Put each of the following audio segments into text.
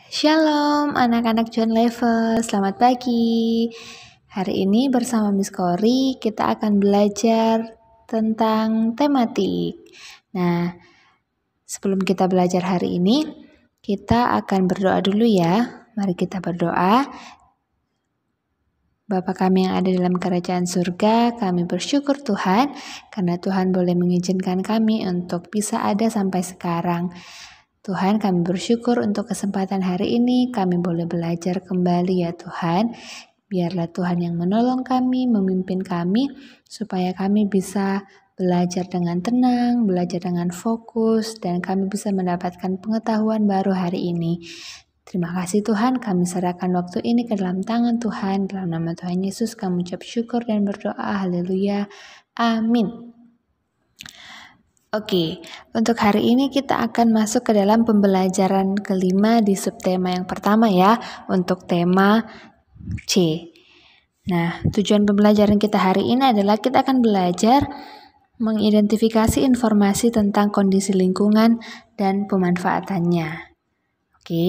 Shalom anak-anak John Level, selamat pagi. Hari ini bersama Miss Kori kita akan belajar tentang tematik. Nah, sebelum kita belajar hari ini, kita akan berdoa dulu ya. Mari kita berdoa. Bapa kami yang ada dalam kerajaan surga, kami bersyukur Tuhan karena Tuhan boleh mengizinkan kami untuk bisa ada sampai sekarang. Tuhan, kami bersyukur untuk kesempatan hari ini, kami boleh belajar kembali ya Tuhan. Biarlah Tuhan yang menolong kami, memimpin kami, supaya kami bisa belajar dengan tenang, belajar dengan fokus, dan kami bisa mendapatkan pengetahuan baru hari ini. Terima kasih Tuhan, kami serahkan waktu ini ke dalam tangan Tuhan. Dalam nama Tuhan Yesus kami ucap syukur dan berdoa, haleluya, amin. Oke, untuk hari ini kita akan masuk ke dalam pembelajaran kelima di subtema yang pertama ya, untuk tema C. Nah, tujuan pembelajaran kita hari ini adalah kita akan belajar mengidentifikasi informasi tentang kondisi lingkungan dan pemanfaatannya. Oke.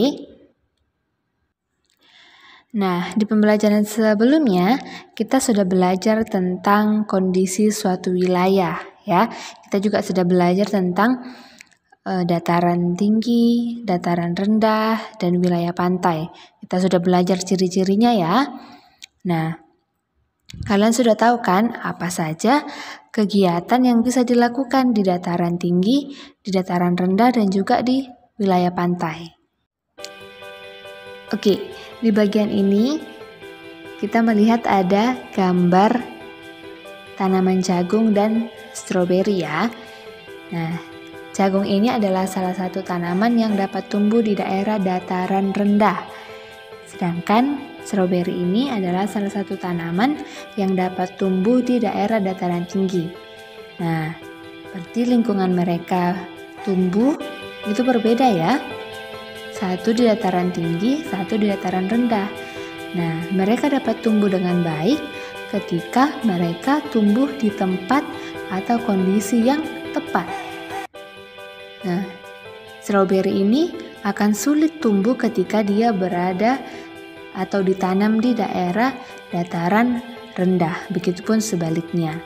Nah, di pembelajaran sebelumnya kita sudah belajar tentang kondisi suatu wilayah ya. Kita juga sudah belajar tentang dataran tinggi, dataran rendah, dan wilayah pantai. Kita sudah belajar ciri-cirinya ya. Nah, kalian sudah tahu kan apa saja kegiatan yang bisa dilakukan di dataran tinggi, di dataran rendah, dan juga di wilayah pantai. Oke, di bagian ini kita melihat ada gambar tanaman jagung dan stroberi ya. Nah, jagung ini adalah salah satu tanaman yang dapat tumbuh di daerah dataran rendah. Sedangkan stroberi ini adalah salah satu tanaman yang dapat tumbuh di daerah dataran tinggi. Nah, berarti lingkungan mereka tumbuh itu berbeda ya. Satu di dataran tinggi, satu di dataran rendah. Nah, mereka dapat tumbuh dengan baik ketika mereka tumbuh di tempat atau kondisi yang tepat. Nah, stroberi ini akan sulit tumbuh ketika dia berada atau ditanam di daerah dataran rendah, begitupun sebaliknya.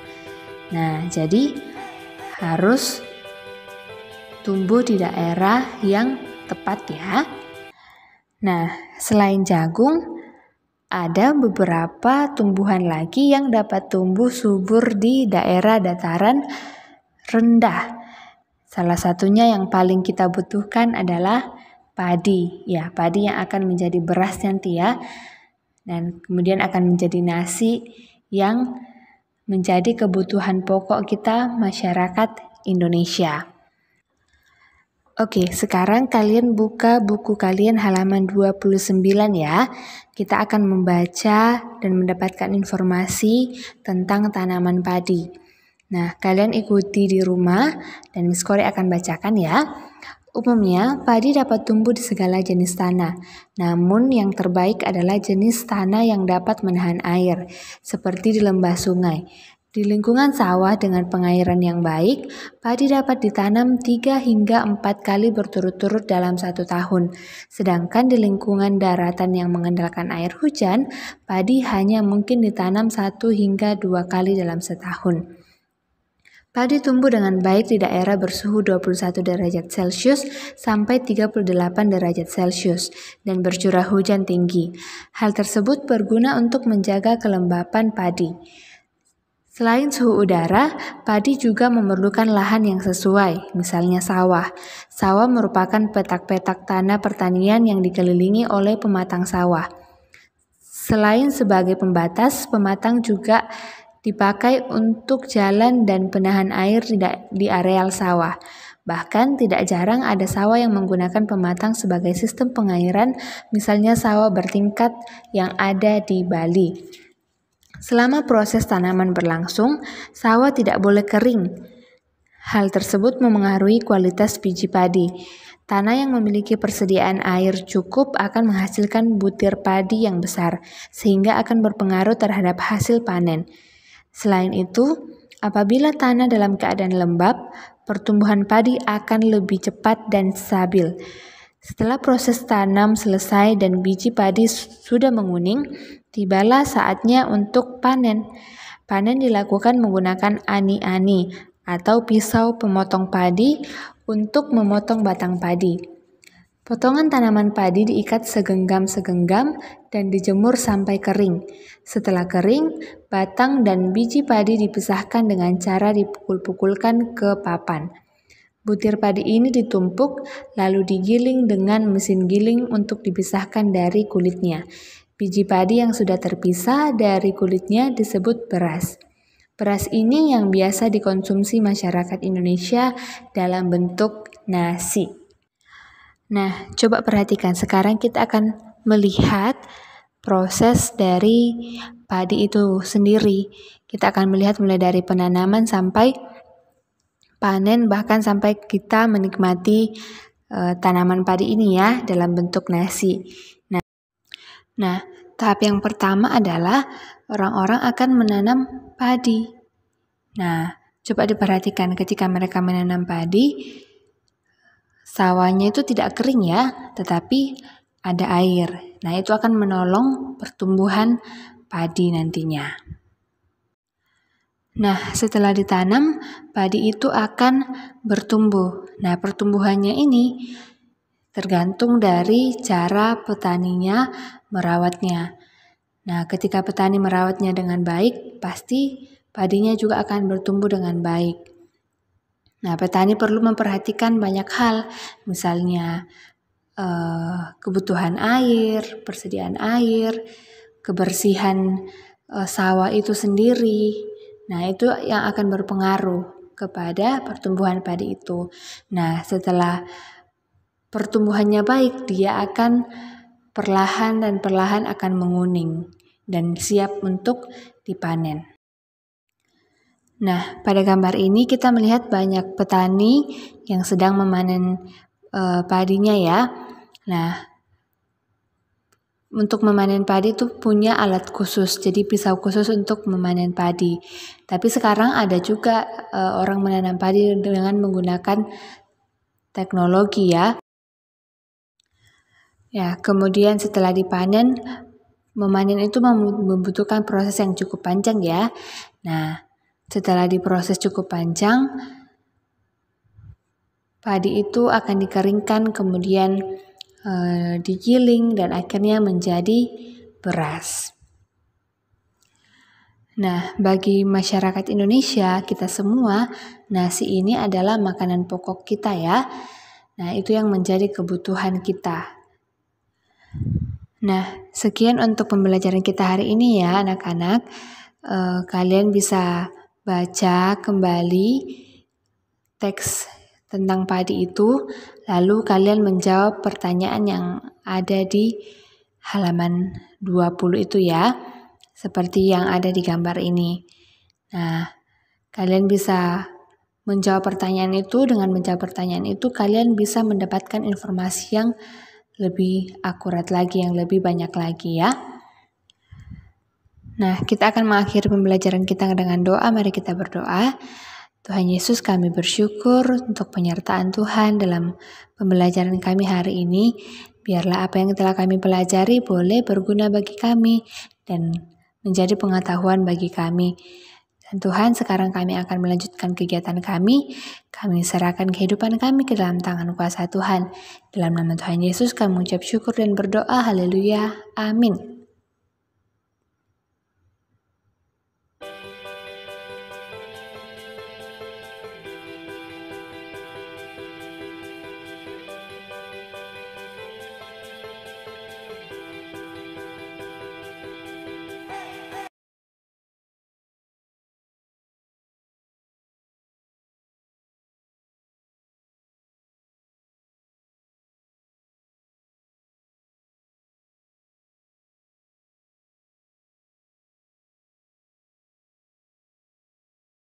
Nah, jadi harus tumbuh di daerah yang tepat ya. Nah, selain jagung, ada beberapa tumbuhan lagi yang dapat tumbuh subur di daerah dataran rendah. Salah satunya yang paling kita butuhkan adalah padi. Ya, padi yang akan menjadi beras nanti ya. Dan kemudian akan menjadi nasi yang menjadi kebutuhan pokok kita masyarakat Indonesia. Oke, sekarang kalian buka buku kalian halaman 29 ya. Kita akan membaca dan mendapatkan informasi tentang tanaman padi. Nah, kalian ikuti di rumah dan Miss Kori akan bacakan ya. Umumnya, padi dapat tumbuh di segala jenis tanah. Namun yang terbaik adalah jenis tanah yang dapat menahan air, seperti di lembah sungai. Di lingkungan sawah dengan pengairan yang baik, padi dapat ditanam 3 hingga 4 kali berturut-turut dalam 1 tahun. Sedangkan di lingkungan daratan yang mengandalkan air hujan, padi hanya mungkin ditanam 1 hingga 2 kali dalam setahun. Padi tumbuh dengan baik di daerah bersuhu 21 derajat Celcius sampai 38 derajat Celcius dan bercurah hujan tinggi. Hal tersebut berguna untuk menjaga kelembapan padi. Selain suhu udara, padi juga memerlukan lahan yang sesuai, misalnya sawah. Sawah merupakan petak-petak tanah pertanian yang dikelilingi oleh pematang sawah. Selain sebagai pembatas, pematang juga dipakai untuk jalan dan penahan air di areal sawah. Bahkan tidak jarang ada sawah yang menggunakan pematang sebagai sistem pengairan, misalnya sawah bertingkat yang ada di Bali. Selama proses tanaman berlangsung, sawah tidak boleh kering. Hal tersebut memengaruhi kualitas biji padi. Tanah yang memiliki persediaan air cukup akan menghasilkan butir padi yang besar, sehingga akan berpengaruh terhadap hasil panen. Selain itu, apabila tanah dalam keadaan lembab, pertumbuhan padi akan lebih cepat dan stabil. Setelah proses tanam selesai dan biji padi sudah menguning, tibalah saatnya untuk panen. Panen dilakukan menggunakan ani-ani atau pisau pemotong padi untuk memotong batang padi. Potongan tanaman padi diikat segenggam-segenggam dan dijemur sampai kering. Setelah kering, batang dan biji padi dipisahkan dengan cara dipukul-pukulkan ke papan. Butir padi ini ditumpuk lalu digiling dengan mesin giling untuk dipisahkan dari kulitnya. Biji padi yang sudah terpisah dari kulitnya disebut beras. Beras ini yang biasa dikonsumsi masyarakat Indonesia dalam bentuk nasi. Nah, coba perhatikan, sekarang kita akan melihat proses dari padi itu sendiri. Kita akan melihat mulai dari penanaman sampai panen, bahkan sampai kita menikmati tanaman padi ini ya dalam bentuk nasi. Nah, tahap yang pertama adalah orang-orang akan menanam padi. Nah, coba diperhatikan ketika mereka menanam padi, sawahnya itu tidak kering ya, tetapi ada air. Nah, itu akan menolong pertumbuhan padi nantinya. Nah, setelah ditanam, padi itu akan bertumbuh. Nah, pertumbuhannya ini tergantung dari cara petaninya merawatnya. Nah, ketika petani merawatnya dengan baik, pasti padinya juga akan bertumbuh dengan baik. Nah, petani perlu memperhatikan banyak hal, misalnya kebutuhan air, persediaan air, kebersihan sawah itu sendiri. Nah, itu yang akan berpengaruh kepada pertumbuhan padi itu. Nah, setelah pertumbuhannya baik, dia akan perlahan akan menguning dan siap untuk dipanen. Nah, pada gambar ini kita melihat banyak petani yang sedang memanen padinya ya. Nah, untuk memanen padi itu punya alat khusus, jadi pisau khusus untuk memanen padi. Tapi sekarang ada juga orang menanam padi dengan menggunakan teknologi ya. Ya, kemudian setelah dipanen, memanen itu membutuhkan proses yang cukup panjang ya. Nah, setelah diproses cukup panjang, padi itu akan dikeringkan, kemudian digiling dan akhirnya menjadi beras. Nah, bagi masyarakat Indonesia, kita semua, nasi ini adalah makanan pokok kita ya. Nah, itu yang menjadi kebutuhan kita. Nah, sekian untuk pembelajaran kita hari ini ya anak-anak. Kalian bisa baca kembali teks tentang padi itu, lalu kalian menjawab pertanyaan yang ada di halaman 20 itu ya, seperti yang ada di gambar ini. Nah, kalian bisa menjawab pertanyaan itu. Dengan menjawab pertanyaan itu, kalian bisa mendapatkan informasi yang lebih akurat lagi, yang lebih banyak lagi ya. Nah, kita akan mengakhiri pembelajaran kita dengan doa. Mari kita berdoa. Tuhan Yesus, kami bersyukur untuk penyertaan Tuhan dalam pembelajaran kami hari ini. Biarlah apa yang telah kami pelajari boleh berguna bagi kami dan menjadi pengetahuan bagi kami. Dan Tuhan, sekarang kami akan melanjutkan kegiatan kami. Kami serahkan kehidupan kami ke dalam tangan kuasa Tuhan. Dalam nama Tuhan Yesus kami mengucap syukur dan berdoa. Haleluya. Amin.